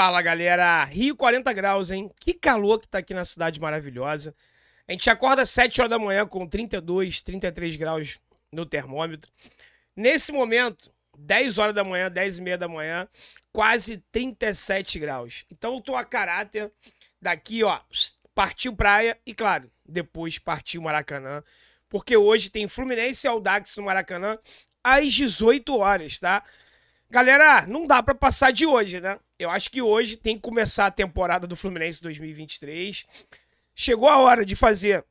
Fala, galera. Rio 40 graus, hein? Que calor que tá aqui na cidade maravilhosa. A gente acorda às 7 horas da manhã com 32, 33 graus no termômetro. Nesse momento, 10 horas da manhã, 10 e meia da manhã, quase 37 graus. Então eu tô a caráter daqui, ó, partiu praia e, claro, depois partiu Maracanã. Porque hoje tem Fluminense e Audax no Maracanã às 18 horas, tá? Galera, não dá pra passar de hoje, né? Eu acho que hoje tem que começar a temporada do Fluminense 2023. Chegou a hora de fazer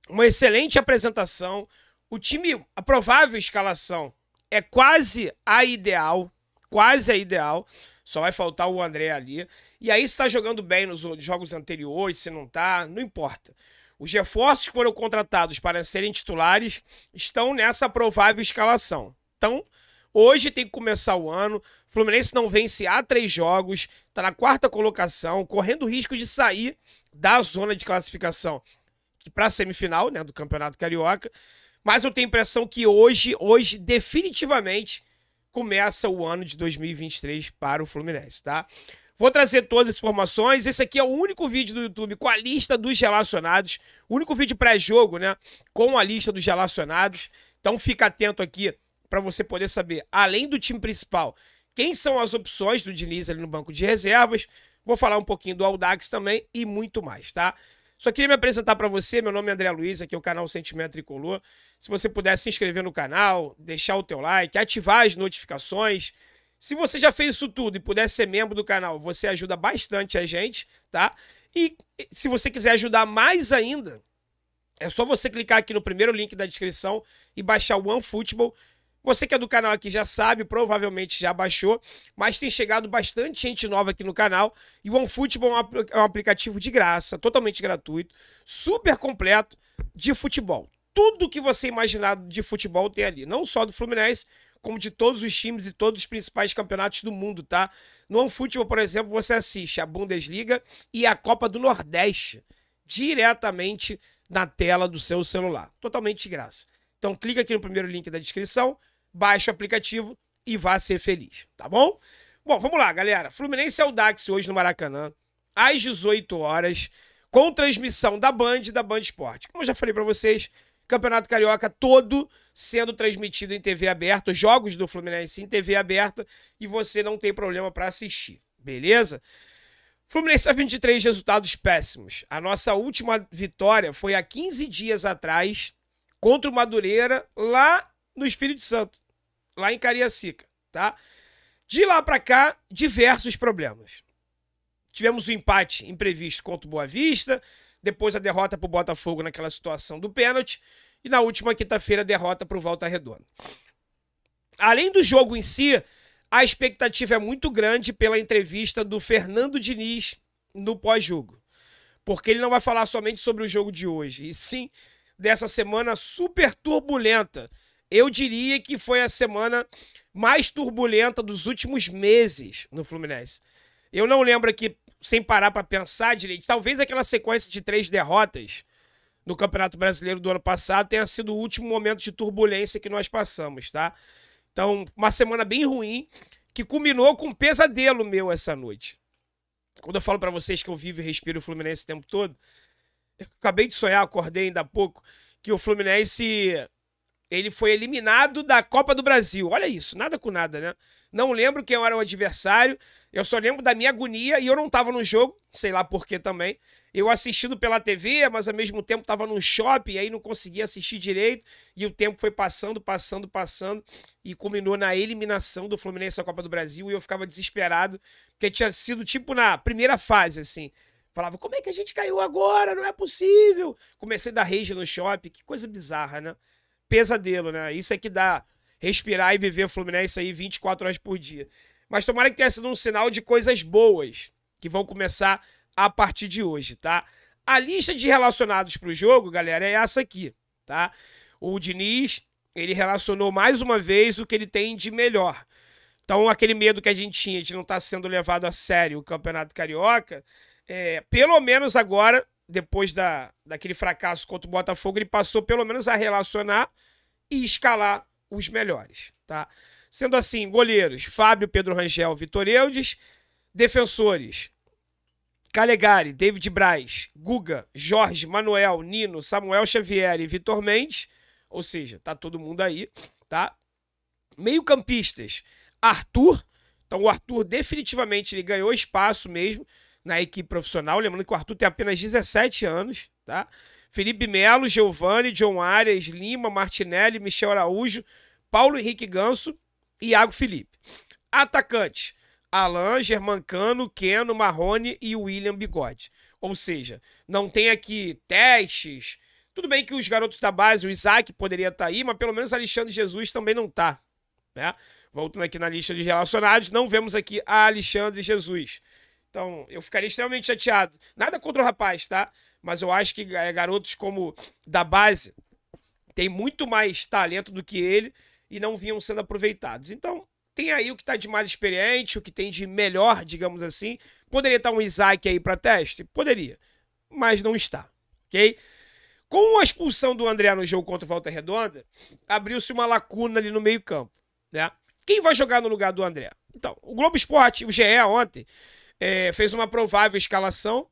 uma excelente apresentação. O time, a provável escalação é quase a ideal. Quase a ideal. Só vai faltar o André ali. E aí, se tá jogando bem nos jogos anteriores, se não tá, não importa. Os reforços que foram contratados para serem titulares estão nessa provável escalação. Então, hoje tem que começar o ano. O Fluminense não vence há 3 jogos, está na 4ª colocação, correndo o risco de sair da zona de classificação para a semifinal, né, do Campeonato Carioca. Mas eu tenho a impressão que hoje definitivamente começa o ano de 2023 para o Fluminense, tá? Vou trazer todas as informações. Esse aqui é o único vídeo do YouTube com a lista dos relacionados. O único vídeo pré-jogo, né? Com a lista dos relacionados. Então fica atento aqui para você poder saber, além do time principal, quem são as opções do Diniz ali no banco de reservas. Vou falar um pouquinho do Audax também e muito mais, tá? Só queria me apresentar para você. Meu nome é André Luiz, aqui é o canal Sentimento Tricolor. Se você puder se inscrever no canal, deixar o teu like, ativar as notificações. Se você já fez isso tudo e puder ser membro do canal, você ajuda bastante a gente, tá? E se você quiser ajudar mais ainda, é só você clicar aqui no primeiro link da descrição e baixar o OneFootball. Você que é do canal aqui já sabe, provavelmente já baixou, mas tem chegado bastante gente nova aqui no canal. E o OneFootball é um aplicativo de graça, totalmente gratuito, super completo de futebol. Tudo que você imaginar de futebol tem ali, não só do Fluminense, como de todos os times e todos os principais campeonatos do mundo, tá? No OneFootball, por exemplo, você assiste a Bundesliga e a Copa do Nordeste diretamente na tela do seu celular, totalmente de graça. Então clica aqui no primeiro link da descrição, baixa o aplicativo e vá ser feliz, tá bom? Bom, vamos lá, galera. Fluminense e Audax hoje no Maracanã, às 18 horas, com transmissão da Band e da Band Esporte. Como eu já falei pra vocês, Campeonato Carioca todo sendo transmitido em TV aberta, jogos do Fluminense em TV aberta, e você não tem problema para assistir, beleza? Fluminense a 23 resultados péssimos. A nossa última vitória foi há 15 dias atrás contra o Madureira, lá no Espírito Santo, lá em Cariacica, tá? De lá para cá, diversos problemas. Tivemos um empate imprevisto contra o Boa Vista, depois a derrota para o Botafogo naquela situação do pênalti, e na última quinta-feira a derrota para o Volta Redonda. Além do jogo em si, a expectativa é muito grande pela entrevista do Fernando Diniz no pós-jogo. Porque ele não vai falar somente sobre o jogo de hoje, e sim dessa semana super turbulenta. Eu diria que foi a semana mais turbulenta dos últimos meses no Fluminense. Eu não lembro aqui, sem parar para pensar direito, talvez aquela sequência de 3 derrotas no Campeonato Brasileiro do ano passado tenha sido o último momento de turbulência que nós passamos, tá? Então, uma semana bem ruim, que culminou com um pesadelo meu essa noite. Quando eu falo para vocês que eu vivo e respiro o Fluminense o tempo todo, eu acabei de sonhar, acordei ainda há pouco, que o Fluminense ele foi eliminado da Copa do Brasil. Olha isso, nada com nada, né? Não lembro quem era o adversário, eu só lembro da minha agonia e eu não tava no jogo, sei lá por que também. Eu assistindo pela TV, mas ao mesmo tempo tava num shopping e aí não conseguia assistir direito e o tempo foi passando e culminou na eliminação do Fluminense da Copa do Brasil e eu ficava desesperado, porque tinha sido tipo na primeira fase, assim. Falava, como é que a gente caiu agora? Não é possível. Comecei a dar rage no shopping, que coisa bizarra, né? Pesadelo, né? Isso é que dá respirar e viver o Fluminense aí 24 horas por dia. Mas tomara que tenha sido um sinal de coisas boas que vão começar a partir de hoje, tá? A lista de relacionados para o jogo, galera, é essa aqui, tá? O Diniz, ele relacionou mais uma vez o que ele tem de melhor. Então, aquele medo que a gente tinha de não estar sendo levado a sério o Campeonato Carioca, pelo menos agora, depois daquele fracasso contra o Botafogo, ele passou pelo menos a relacionar e escalar os melhores, tá? Sendo assim, goleiros, Fábio, Pedro Rangel, Vitor Eudes. Defensores: Calegari, David Braz, Guga, Jorge, Manuel, Nino, Samuel Xavier e Vitor Mendes. Ou seja, tá todo mundo aí, tá? Meio-campistas: Arthur. Então o Arthur definitivamente ele ganhou espaço mesmo na equipe profissional. Lembrando que o Arthur tem apenas 17 anos, tá? Felipe Melo, Giovani, John Arias, Lima, Martinelli, Michel Araújo, Paulo Henrique Ganso e Iago Felipe. Atacantes: Alan, Germancano, Keno, Marrone e William Bigode. Ou seja, não tem aqui testes. Tudo bem que os garotos da base, o Isaac poderia estar aí, mas pelo menos Alexandre Jesus também não está, né? Voltando aqui na lista de relacionados, não vemos aqui a Alexandre Jesus. Então, eu ficaria extremamente chateado. Nada contra o rapaz, tá? Mas eu acho que garotos como da base têm muito mais talento do que ele e não vinham sendo aproveitados. Então, tem aí o que está de mais experiente, o que tem de melhor, digamos assim. Poderia estar um Isaac aí para teste? Poderia, mas não está, ok? Com a expulsão do André no jogo contra o Volta Redonda, abriu-se uma lacuna ali no meio campo, né? Quem vai jogar no lugar do André? Então, o Globo Esporte, o GE ontem, fez uma provável escalação,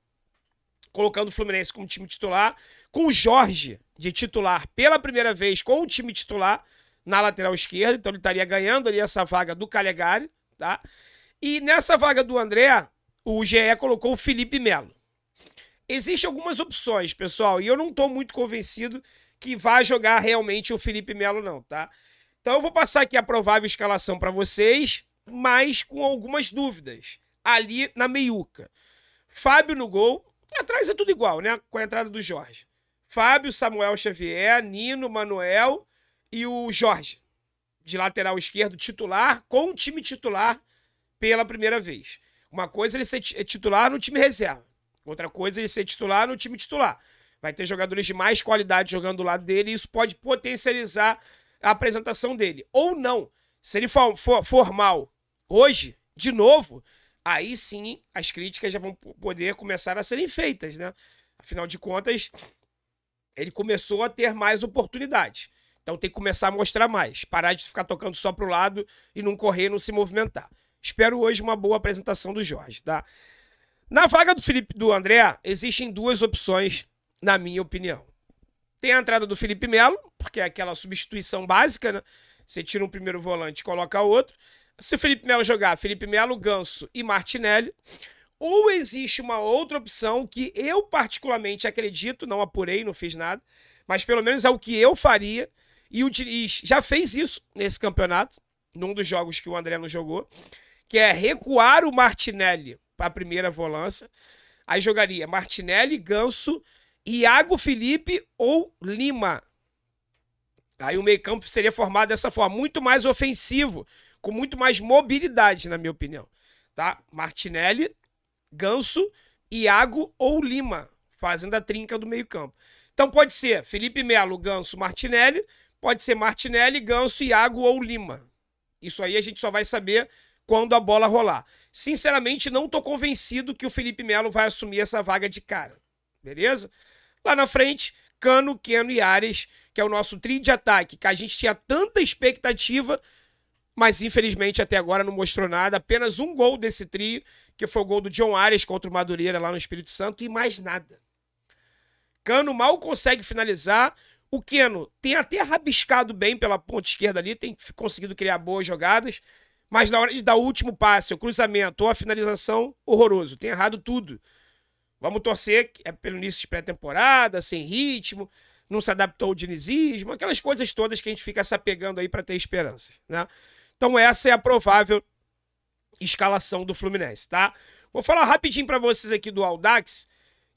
colocando o Fluminense como time titular, com o Jorge de titular pela primeira vez com o time titular na lateral esquerda, então ele estaria ganhando ali essa vaga do Calegari, tá? E nessa vaga do André, o GE colocou o Felipe Melo. Existem algumas opções, pessoal, e eu não estou muito convencido que vai jogar realmente o Felipe Melo não, tá? Então eu vou passar aqui a provável escalação para vocês, mas com algumas dúvidas ali na meiuca. Fábio no gol, atrás é tudo igual, né? Com a entrada do Jorge. Fábio, Samuel Xavier, Nino, Manuel e o Jorge, de lateral esquerdo titular, com o time titular pela primeira vez. Uma coisa é ele ser titular no time reserva. Outra coisa é ele ser titular no time titular. Vai ter jogadores de mais qualidade jogando do lado dele e isso pode potencializar a apresentação dele. Ou não. Se ele for mal hoje, de novo, aí sim as críticas já vão poder começar a serem feitas, né? Afinal de contas, ele começou a ter mais oportunidades. Então tem que começar a mostrar mais. Parar de ficar tocando só pro lado e não correr, não se movimentar. Espero hoje uma boa apresentação do Jorge, tá? Na vaga do André, existem duas opções, na minha opinião. Tem a entrada do Felipe Melo, porque é aquela substituição básica, né? Você tira um primeiro volante e coloca outro. Se o Felipe Melo jogar, Felipe Melo, Ganso e Martinelli. Ou existe uma outra opção que eu particularmente acredito, não apurei, não fiz nada, mas pelo menos é o que eu faria, e o Diniz já fez isso nesse campeonato, num dos jogos que o André não jogou, que é recuar o Martinelli para a primeira volância. Aí jogaria Martinelli, Ganso, Iago Felipe ou Lima. Aí o meio-campo seria formado dessa forma, muito mais ofensivo, com muito mais mobilidade, na minha opinião. Tá? Martinelli, Ganso, Iago ou Lima, fazendo a trinca do meio-campo. Então pode ser Felipe Melo, Ganso, Martinelli, pode ser Martinelli, Ganso, Iago ou Lima. Isso aí a gente só vai saber quando a bola rolar. Sinceramente, não tô convencido que o Felipe Melo vai assumir essa vaga de cara. Beleza? Lá na frente, Cano, Keno e Arias, que é o nosso trio de ataque, que a gente tinha tanta expectativa, mas infelizmente até agora não mostrou nada. Apenas um gol desse trio, que foi o gol do John Arias contra o Madureira lá no Espírito Santo, e mais nada. Cano mal consegue finalizar. O Keno tem até rabiscado bem pela ponta esquerda ali, tem conseguido criar boas jogadas, mas na hora de dar o último passe, o cruzamento ou a finalização, horroroso. Tem errado tudo. Vamos torcer, é pelo início de pré-temporada, sem ritmo, não se adaptou ao dinizismo, aquelas coisas todas que a gente fica se apegando aí para ter esperança, né? Então essa é a provável escalação do Fluminense, tá? Vou falar rapidinho para vocês aqui do Audax,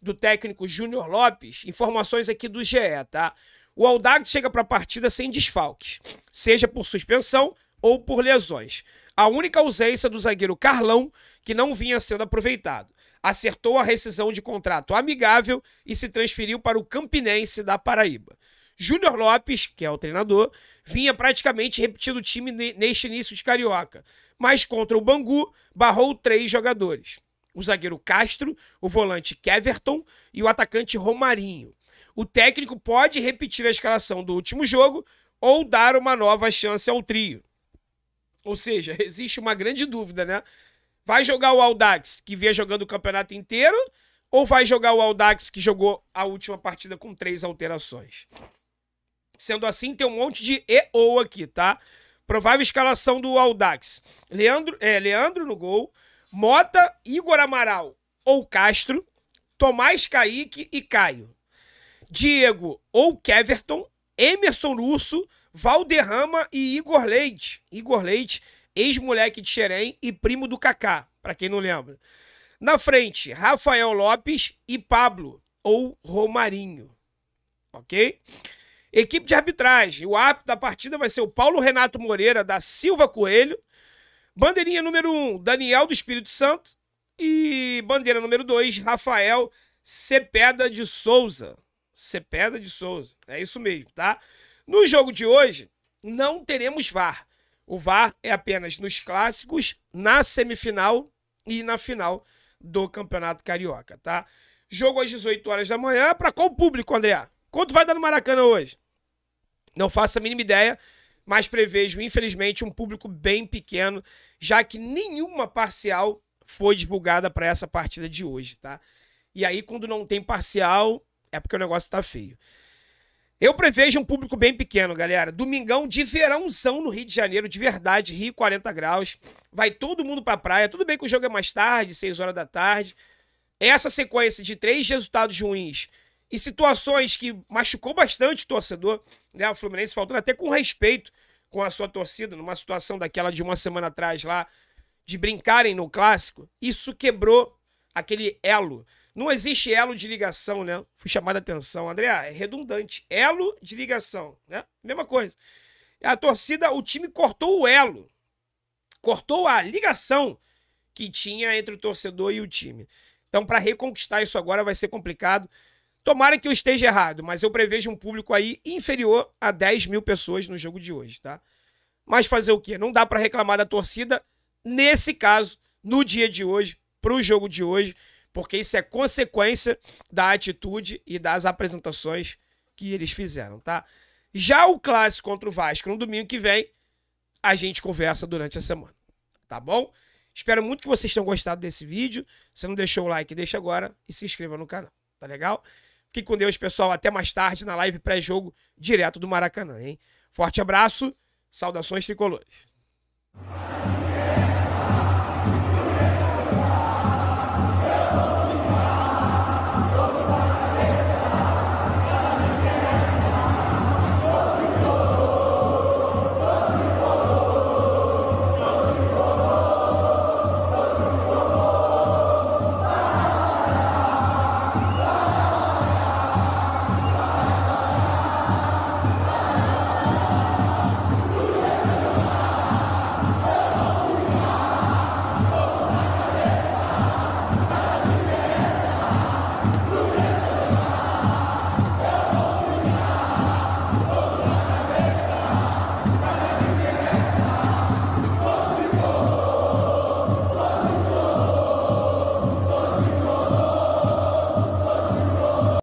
do técnico Júnior Lopes, informações aqui do GE, tá? O Audax chega para a partida sem desfalques, seja por suspensão ou por lesões. A única ausência do zagueiro Carlão, que não vinha sendo aproveitado. Acertou a rescisão de contrato amigável e se transferiu para o Campinense da Paraíba. Júnior Lopes, que é o treinador, vinha praticamente repetindo o time neste início de Carioca, mas contra o Bangu barrou 3 jogadores. O zagueiro Castro, o volante Keverton e o atacante Romarinho. O técnico pode repetir a escalação do último jogo ou dar uma nova chance ao trio. Ou seja, existe uma grande dúvida, né? Vai jogar o Audax, que vinha jogando o campeonato inteiro, ou vai jogar o Audax, que jogou a última partida com 3 alterações? Sendo assim, tem um monte de E/O aqui, tá? Provável escalação do Audax. Leandro no gol, Mota, Igor Amaral ou Castro, Tomás Kaique e Caio. Diego ou Keverton, Emerson Urso, Valderrama e Igor Leite. Igor Leite, ex-moleque de Xerém e primo do Kaká, pra quem não lembra. Na frente, Rafael Lopes e Pablo ou Romarinho. Ok? Equipe de arbitragem. O árbitro da partida vai ser o Paulo Renato Moreira da Silva Coelho. Bandeirinha número 1, Daniel do Espírito Santo. E bandeira número 2, Rafael Cepeda de Souza. Cepeda de Souza. É isso mesmo, tá? No jogo de hoje, não teremos VAR. O VAR é apenas nos clássicos, na semifinal e na final do Campeonato Carioca, tá? Jogo às 18 horas da manhã. Para qual público, André? Quanto vai dar no Maracanã hoje? Não faço a mínima ideia, mas prevejo, infelizmente, um público bem pequeno, já que nenhuma parcial foi divulgada para essa partida de hoje, tá? E aí, quando não tem parcial, é porque o negócio tá feio. Eu prevejo um público bem pequeno, galera. Domingão de verãozão no Rio de Janeiro, de verdade, Rio 40 graus. Vai todo mundo pra praia. Tudo bem que o jogo é mais tarde, 6 horas da tarde. Essa sequência de 3 resultados ruins e situações que machucou bastante o torcedor, né? O Fluminense faltando até com respeito com a sua torcida, numa situação daquela de uma semana atrás lá, de brincarem no clássico. Isso quebrou aquele elo. Não existe elo de ligação, né? Fui chamado a atenção. André, é redundante. Elo de ligação, né? Mesma coisa. A torcida, o time cortou o elo. Cortou a ligação que tinha entre o torcedor e o time. Então, para reconquistar isso agora vai ser complicado. Tomara que eu esteja errado, mas eu prevejo um público aí inferior a 10 mil pessoas no jogo de hoje, tá? Mas fazer o quê? Não dá para reclamar da torcida, nesse caso, no dia de hoje, pro jogo de hoje, porque isso é consequência da atitude e das apresentações que eles fizeram, tá? Já o clássico contra o Vasco, no domingo que vem, a gente conversa durante a semana, tá bom? Espero muito que vocês tenham gostado desse vídeo. Se não deixou o like, deixa agora e se inscreva no canal, tá legal? Fique com Deus, pessoal. Até mais tarde na live pré-jogo direto do Maracanã, hein? Forte abraço, saudações tricolores.